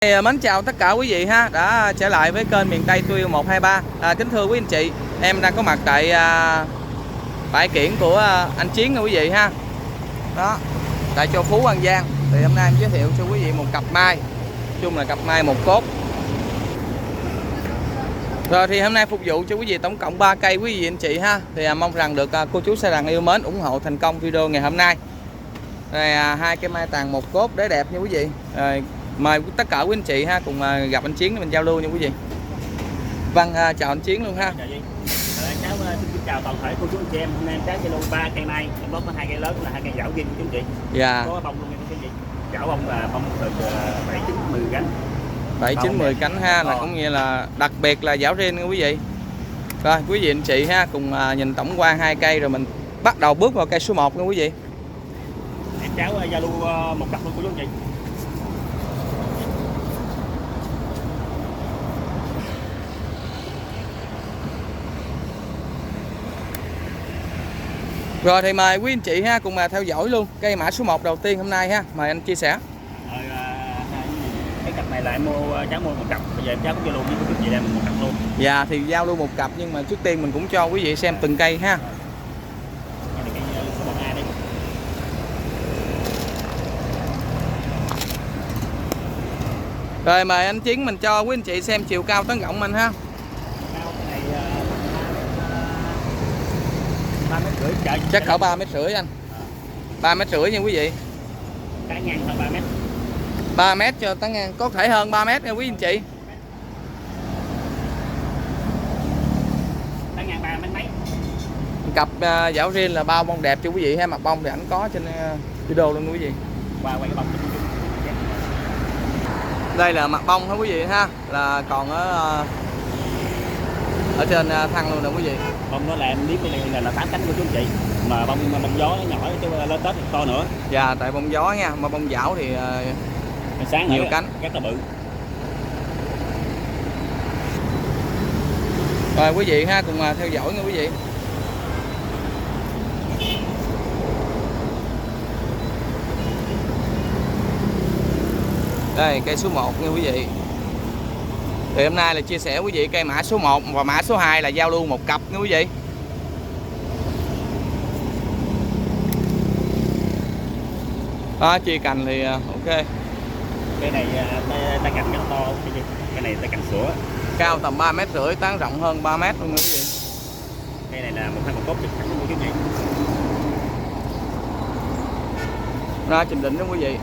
Mến chào tất cả quý vị ha, đã trở lại với kênh miền Tây Tui 123. Kính thưa quý anh chị, em đang có mặt tại bãi kiển của anh Chiến nha quý vị ha. Đó, tại Châu Phú An Giang. Thì hôm nay em giới thiệu cho quý vị một cặp mai, chung là cặp mai một cốt. Rồi thì hôm nay phục vụ cho quý vị tổng cộng 3 cây quý vị anh chị ha. Thì mong rằng được cô chú xe đàn yêu mến ủng hộ thành công video ngày hôm nay. Rồi hai cây mai tàn một cốt đế đẹp nha quý vị. Rồi mời tất cả quý anh chị ha cùng gặp anh Chiến để mình giao lưu nha quý vị. Vâng, chào anh Chiến luôn ha. Cháu xin chào toàn thể cô chú anh chị em. Hôm nay em cháu chơi luôn 3 cây mai, em có 2 cây lớn là 2 cây dảo riêng của chú chị. Dạ. Có bông luôn nha quý vị. Chảo bông là bông từ 7 đến 10 cánh. 7 9 10 cánh ha, là cũng như là đặc biệt là dảo riêng nha quý vị. Rồi quý vị anh chị ha cùng nhìn tổng quan hai cây rồi mình bắt đầu bước vào cây số 1 nha quý vị. Em cháu giao lưu một cặp luôn cô chú anh chị. Rồi thì mời quý anh chị ha cùng theo dõi luôn cây mã số 1 đầu tiên hôm nay ha, mời anh chia sẻ. Rồi, cái cặp này là em cháu mua một cặp, bây giờ em cháu cũng giao lưu với cô chú anh chị em một cặp luôn. Dạ thì giao lưu một cặp nhưng mà trước tiên mình cũng cho quý vị xem từng cây ha. Đây là cây số 1A đi. Rồi mời anh Chiến mình cho quý anh chị xem chiều cao tán rộng mình ha. Cao cái này 3,5 m. Chắc cỡ 3,5 m anh. 3,5 m nha quý vị. Cái ngang hơn 3 m. 3 m cho tán ngang, có thể hơn 3 m nha quý anh chị. Cái ngang 3 m mấy. Cặp dảo riêng là bao bông đẹp cho quý vị ha, mặt bông thì ảnh có trên video luôn quý vị. Qua quay cái bông. Đây là mặt bông hả quý vị ha, là còn ở trên thân luôn nè quý vị. Bông nó là em biết cái này là 8 cánh của chú anh chị, mà bông gió nó nhỏ chứ lên Tết thì to nữa. Dạ tại bông gió nha, mà bông dảo thì sáng nhiều cánh rất là bự. Rồi quý vị ha cùng theo dõi nha quý vị. Đây cây số 1 nha quý vị. Thì hôm nay là chia sẻ quý vị cây mã số 1 và mã số 2 là giao lưu một cặp nha quý vị. Đó, chia cành thì ok. Cái này tay cành rất to, cái này tay cành sữa. Cao tầm 3,5 m, tán rộng hơn 3 m luôn nha quý vị. Cây này là một hai con cốt trực thẳng của chú chị. Ra trình định đó quý vị.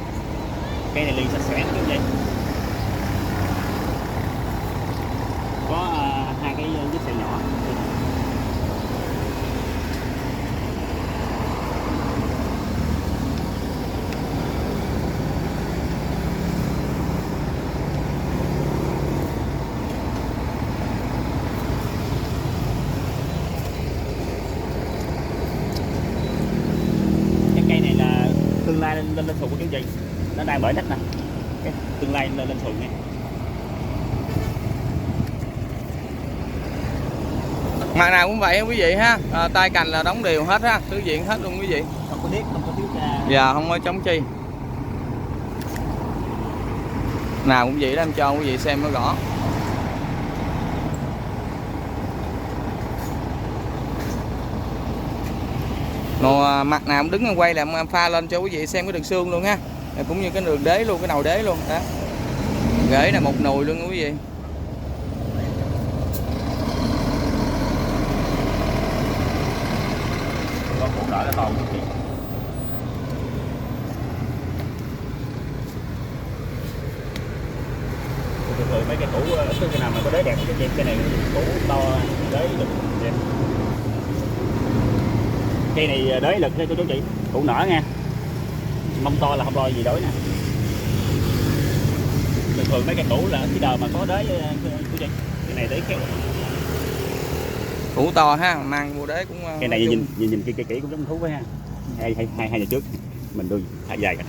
Cây này liền sạch sẽ chú chị. Có hai cái vết sẹo nhỏ. Cái cây này là tương lai lên sụn của chú chị. Nó đang bởi nách nè. Cái tương lai lên sụn nha. Mặt nào cũng vậy quý vị ha, tay cành là đóng đều hết ha, thứ diện hết luôn quý vị. Không có điếc, không có thiếu Dạ không có chống chi. Nào cũng vậy đó, em cho quý vị xem nó rõ. Rồi mặt nào cũng đứng quay làm em pha lên cho quý vị xem cái đường xương luôn ha. Cũng như cái đường đế luôn, cái đầu đế luôn đó. Rễ là một nồi luôn quý vị. con củ đỏ là to chú chị. Thường mấy cái củ cái nào mà có đế đẹp cái gì, cái này củ to đế lực đẹp. Cây này đế lực đấy cô chú chị, củ nở nha, mông to là không lo gì đối nè. Thường mấy cái củ là cái đời mà có đế cô chị, cái này đế kéo. Củ to ha, mang vô đế cũng cái này nhìn kỹ cũng giống thú với ha. Hai giờ trước mình đuôi dài cả.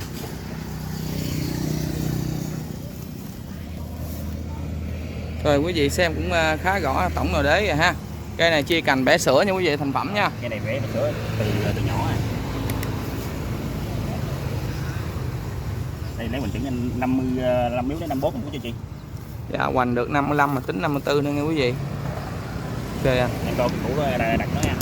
Rồi quý vị xem cũng khá rõ tổng nồi đế rồi ha. Cây này chia cành bẻ sữa nha quý vị, thành phẩm nha. Cây này bẻ sữa từ nhỏ này. Đây nếu mình chỉnh 55 miếu đến 54 cũng cho chị. Dạ hoành được 55 mà tính 54 nữa nghe quý vị. Ok anh. Em coi cái củ đó đặt nó nha.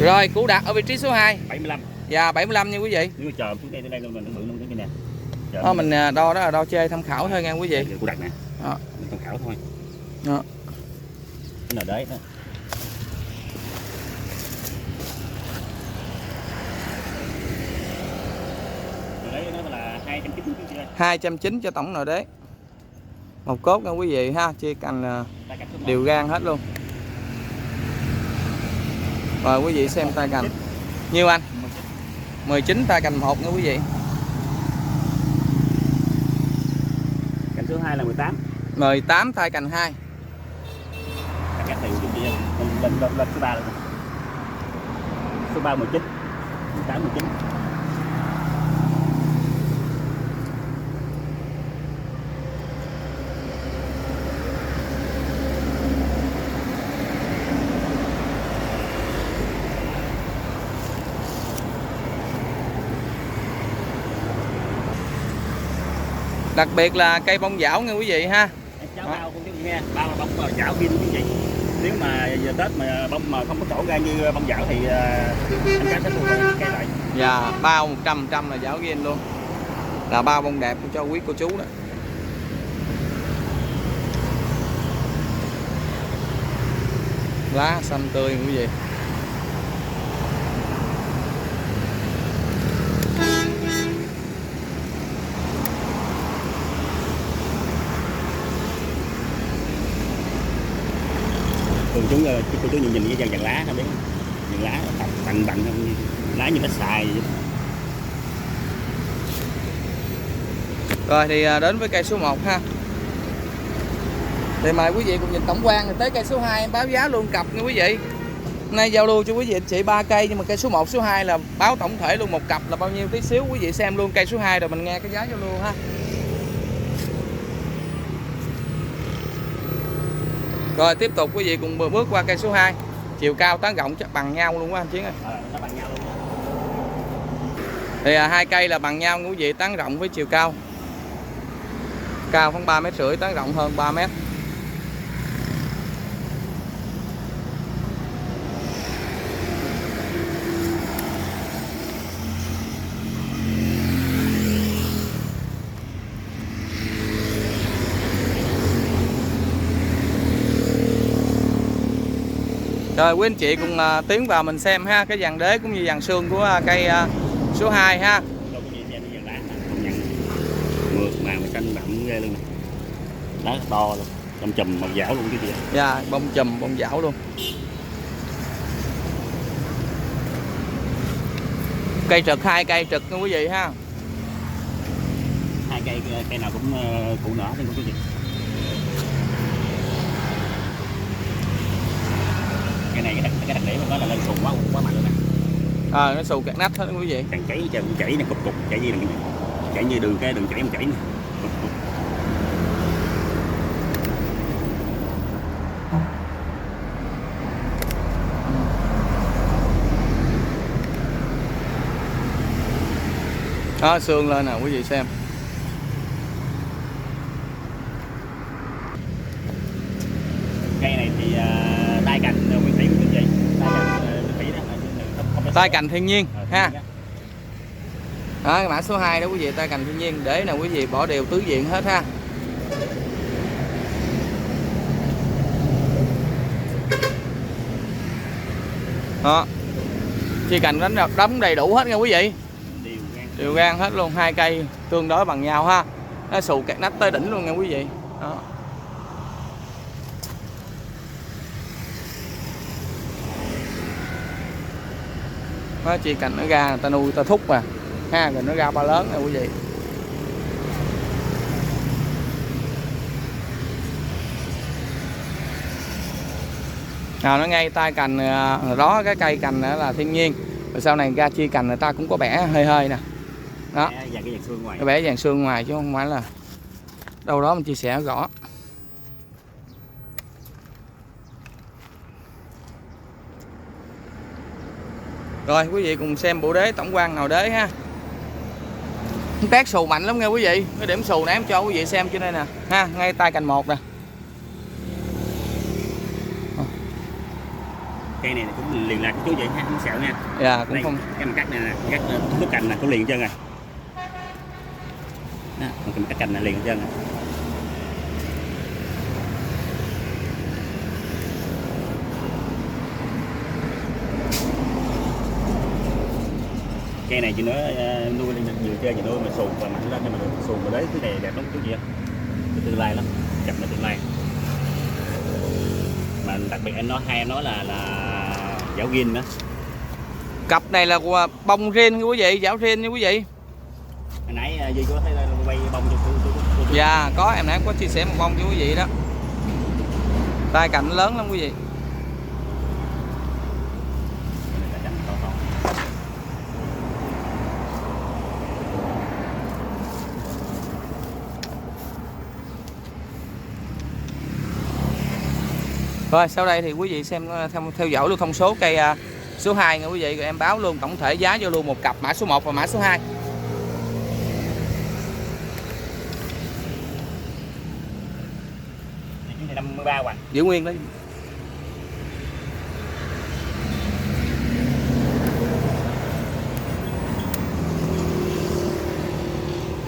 Rồi củ đặt ở vị trí số 2. 75. Dạ 75 nha quý vị. Nếu mà chờ xuống đây mình bự luôn cái nè. Đó, mình đo đó là đo chơi tham khảo thôi nha quý vị. Củ đặt nè. Đó. Mình tham khảo thôi. Đó. Cái nào đấy đó. Đấy nó là 290 290 cho tổng nồi đế. Một cốt nha quý vị ha, chia cành đều gan hết luôn. Rồi quý vị xem tay cành. Nhiêu anh? 19 tay cành 1 nha quý vị. Cành số 2 là 18. 18 tay cành 2. Các tiền chút gì lên số 3 luôn. Số 3 19. 18 19. Đặc biệt là cây bông dảo nha quý vị ha. Cháu bao cũng nghe, bao là bông dảo pin quý vị. Nếu mà giờ Tết mà bông mà không có trổ ra như bông dảo thì anh Cám sẽ mua cây lại. Dạ bao 100% là dảo ghiên luôn. Là bao bông đẹp cho quý cô chú đó. Lá xanh tươi quý vị. Thường chú nhìn cái dàn lá không biết. Dàn lá bằng không, lá như nó xài vậy. Rồi thì đến với cây số 1 ha. Thì mời quý vị cùng nhìn tổng quan thì tới cây số 2 em báo giá luôn cặp nha quý vị. Hôm nay giao lưu cho quý vị anh chị 3 cây nhưng mà cây số 1, số 2 là báo tổng thể luôn một cặp là bao nhiêu tí xíu quý vị xem luôn cây số 2 rồi mình nghe cái giá giao lưu ha. Rồi tiếp tục quý vị cùng bước qua cây số 2. Chiều cao tán rộng chắc bằng nhau luôn quá anh Chiến ơi. Nó bằng nhau luôn. Thì hai cây là bằng nhau quý vị, tán rộng với chiều cao. Cao khoảng 3,5 m, tán rộng hơn 3 m. Rồi quý anh chị cùng tiến vào mình xem ha cái dàn đế cũng như dàn xương của cây số 2 ha. Đâu có gì xem cái dàn lá công nhận mượt mà xanh đậm ghê luôn nè. Lá to luôn, trong chùm màu dảo luôn cái gì. Dạ, bông chùm bông dảo luôn. Cây trực, 2 cây trực nha quý vị ha. 2 cây nào cũng cụ nở trên quý vị. Cái này cái đặc điểm của nó là lên xù quá mạnh luôn nè. Nó xù cạc nách hết quý vị. Càng chảy nè, cục chảy như đường chảy mà chảy nè. Cục. Đó, xương lên nè quý vị xem. Cây này thì tay cành nguyên thủy của chị. Tay cành thiên nhiên ha. Đó, cái mã số 2 đó quý vị, tay cành thiên nhiên để nè quý vị, bỏ đều tứ diện hết ha. Đó. Chi cành đóng đầy đủ hết nha quý vị. Đều gan hết luôn, 2 cây tương đối bằng nhau ha. Nó xù cạc nách tới đỉnh luôn nha quý vị. Đó. Nó chi cành nó ra người ta nuôi ta thúc mà ha, rồi nó ra ba lớn nè quý vị. Nào nó ngay tay cành đó, cái cây cành là thiên nhiên. Rồi sau này ra chia cành người ta cũng có bẻ hơi hơi nè. Đó. Cái bẻ dàn xương ngoài chứ không phải là đâu đó mình chia sẻ rõ. Rồi quý vị cùng xem bộ đế tổng quan ngồi đế ha. Tét xù mạnh lắm nha quý vị. Cái điểm xù này em cho quý vị xem trên đây nè ha, ngay tay cành 1 nè. Cây này cũng liền lạc chú vậy ha, không sẹo nha. Dạ cũng đây, không. cái mặt cắt này nè, cắt nước cành là cũng liền chân rồi. Đó, cái mặt cành này liền chân rồi. Cây này chị nói nuôi lên nhiều chơi chị nuôi mà xù và mạnh lên, nhưng mà xù mà đấy cái này đẹp lắm chú chị ạ. Cái tương lai lắm, chậm là tương lai. Mà đặc biệt anh nói hai em nói là giáo ghin đó. Cặp này là bông riêng nha quý vị, giáo riêng nha quý vị. Hồi nãy Duy có thấy quay bông cho cô. Dạ có, em nãy có chia sẻ một bông cho quý vị đó. Tay cạnh lớn lắm quý vị. Rồi sau đây thì quý vị xem theo dõi luôn thông số cây số 2 nha quý vị. Rồi em báo luôn tổng thể giá cho luôn một cặp mã số 1 và mã số 2. Cái này 53 hoàng. Giữ nguyên đó.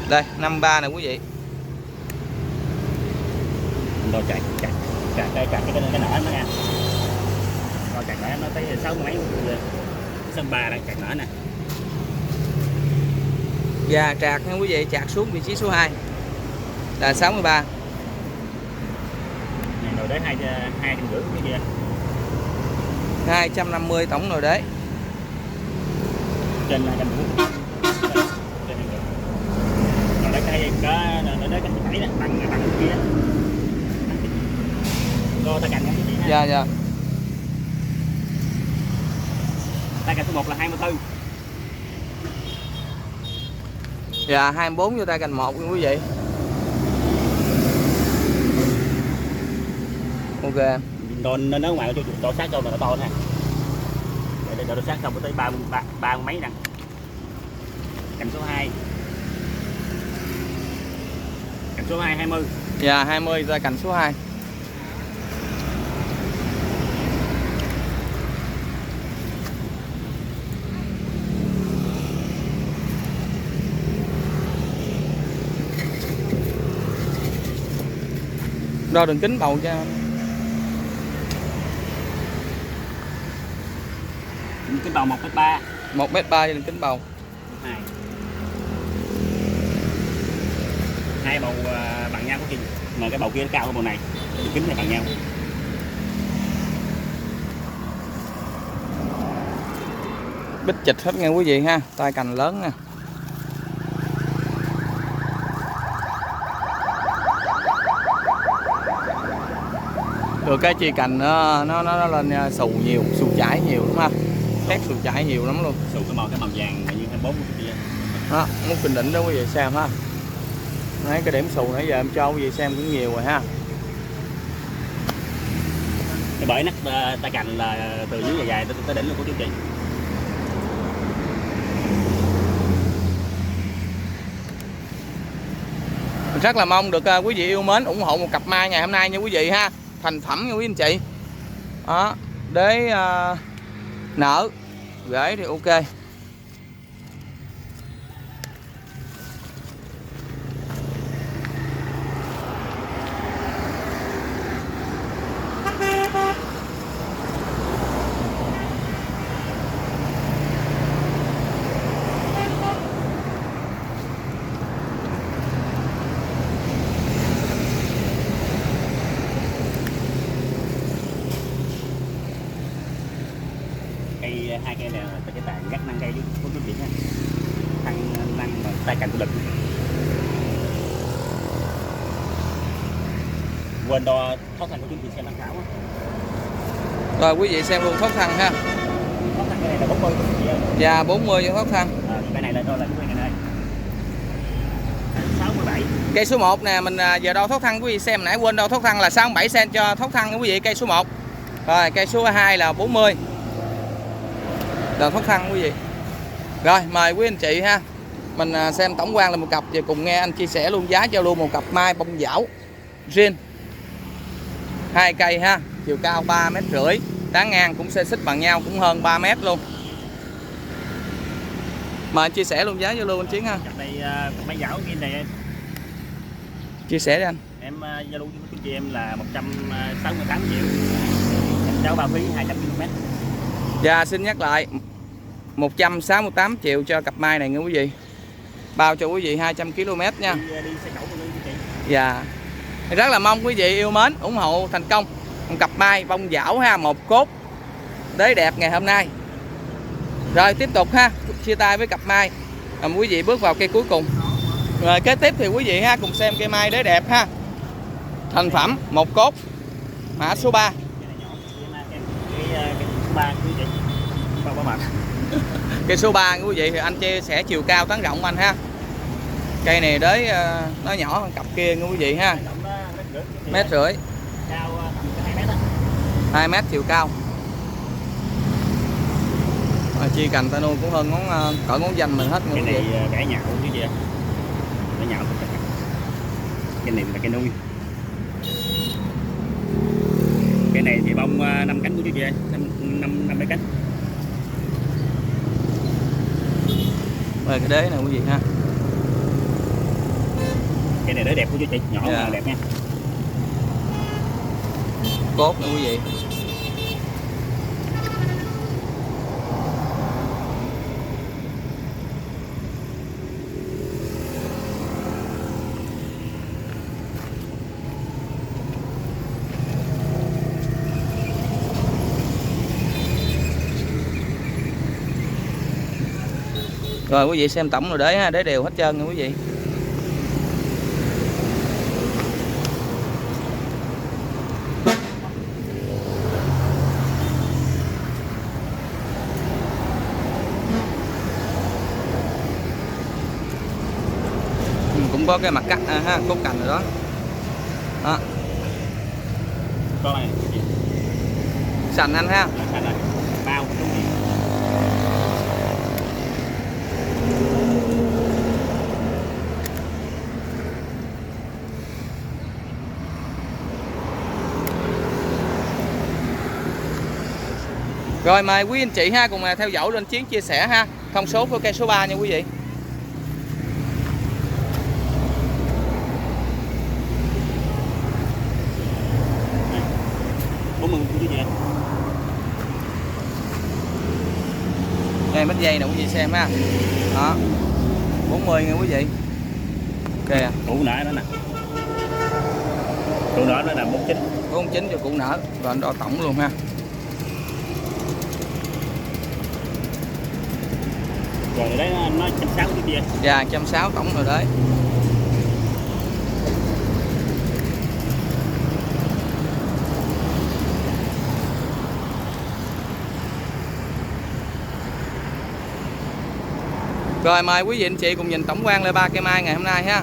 Đây 53 nè quý vị. Rồi chạy cái nở nó nha. Rồi chạy nở nó tới 60 mấy rồi. Sân 3 đang chạy nở nè. Dạ trạc nha quý vị, trạc xuống vị trí số 2 là 63. Này nồi đế 250 cái kia. 250 tổng nồi đế. Trên 250. Nồi đế cái nồi đế cái bảy bằng cái kia. Rồi ta cạnh nha quý vị ha. Dạ dạ. Tay cành số 1 là 24. Dạ 24 vô tay cành 1 nha quý vị. Ok. Rồi nên ở ngoài cho sát cho mà nó to nè. Để cho nó sát xong tới 3 mấy nè. Cành số 2. Cành số 2 20. Dạ 20 tay cành số 2. Đo đường kính bầu cho. Cái bầu 1m3. 1m3 đường kính bầu. 2 bầu bằng nhau có gì. Mà cái bầu kia nó cao hơn bầu này. Đường kính này bằng nhau. Bích chịch hết nha quý vị ha, tay cành lớn nè. Rồi cái chi cành nó lên xù nhiều, xù chảy nhiều đúng không? Tét xù chảy nhiều lắm luôn. Xù cái màu vàng như 24 cái kia. Đó, muốn kinh đỉnh đó quý vị xem ha. Đấy, cái điểm xù nãy giờ em cho quý vị xem cũng nhiều rồi ha. Cái bởi nắp tay cành là từ dưới dài tới đỉnh luôn của chú chị. Rất là mong được quý vị yêu mến ủng hộ một cặp mai ngày hôm nay nha quý vị ha. Thành phẩm nha quý anh chị. Đó, để nở rễ thì ok. Hai cây này là cái tài gắt năng cây của chú chị nha. Năng tay cành của lực. Quên đo thoát thân của chú chị xem tham khảo á. Rồi quý vị xem luôn thoát thân ha. Thoát thân cái này là 40 của chị ơi. Dạ 40 cho thoát thân. Cái này là đo là cái này đây. 67. Cây số 1 nè, mình giờ đo thoát thân quý vị xem nãy quên đo thoát thân là 67 cm cho thoát thân quý vị cây số 1. Rồi cây số 2 là 40. là thoát thân quý vị. Rồi mời quý anh chị ha, mình xem tổng quan là một cặp và cùng nghe anh chia sẻ luôn giá giao lưu một cặp mai bông dảo riêng 2 cây ha, chiều cao 3,5 m, tán ngang cũng xê xích bằng nhau, cũng hơn 3 m luôn. Mời anh chia sẻ luôn giá giao lưu anh Chiến ha. Cặp này mai dảo kia này Chia sẻ đi anh. em giao lưu với chị em là 168 triệu, em cháu bao phí 200 km. Dạ xin nhắc lại 168 triệu cho cặp mai này nha quý vị, bao cho quý vị 200 km nha. Đi xe cẩu luôn chị. Dạ rất là mong quý vị yêu mến ủng hộ thành công một cặp mai bông dảo ha, một cốt đế đẹp ngày hôm nay. Rồi tiếp tục ha, chia tay với cặp mai, quý vị bước vào cây cuối cùng. Rồi kế tiếp thì quý vị ha cùng xem cây mai đế đẹp ha, thành phẩm một cốt mã số 3. Cái số 3 quý chị. Bao mặt. Cây số 3 quý vị thì anh chia sẻ chiều cao tán rộng anh ha. Cây này đế nó nhỏ hơn cặp kia nha quý vị ha. 1,5 m. Cao tầm 2 m á. 2 m chiều cao. Chi cành ta nuôi cũng hơn cỡ ngón danh mình hết. Cái này bẻ nhạo chứ gì. Bẻ nhạo. Cái này là cây nuôi. Cái này thì bông 5 cánh của chú chị ơi, 5 mấy cánh. Rồi cái đế này quý vị ha. Cái này đế đẹp của chú chị, nhỏ mà đẹp nha. Cốt nữa quý vị. Rồi quý vị xem tổng rồi đế ha, đế đều hết trơn nha quý vị. Cũng có cái mặt cắt ha, cốt cành rồi đó. Đó. Con này Sành anh ha. sành này. Bao đúng gì. Rồi mời quý anh chị ha cùng theo dõi lên Chiến chia sẻ ha thông số của cây số 3 nha quý vị. Này. 40 của chú chị. Đây mét dây nè quý vị xem ha. Đó. 40 nha quý vị. Kìa. Củ nở đó nè. Củ nở nó là 49. 49 cho củ nở. Rồi anh đo tổng luôn ha. Rồi đấy nó 160 chú chị. Dạ 160 tổng rồi đấy. Rồi mời quý vị anh chị cùng nhìn tổng quan lại 3 cây mai ngày hôm nay ha.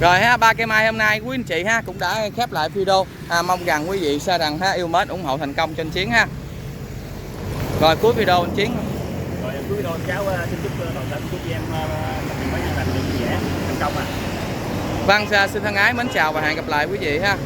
Rồi ha, 3 cây mai hôm nay quý anh chị ha cũng đã khép lại video. Mong rằng quý vị sẽ rằng ha yêu mến ủng hộ thành công cho anh Chiến ha. Rồi cuối video anh Chiến. Rồi cuối video cháu xin chúc toàn thể của chị em mấy ngày làm được vui vẻ thành công à. Vâng, xin thân ái mến chào và hẹn gặp lại quý vị ha.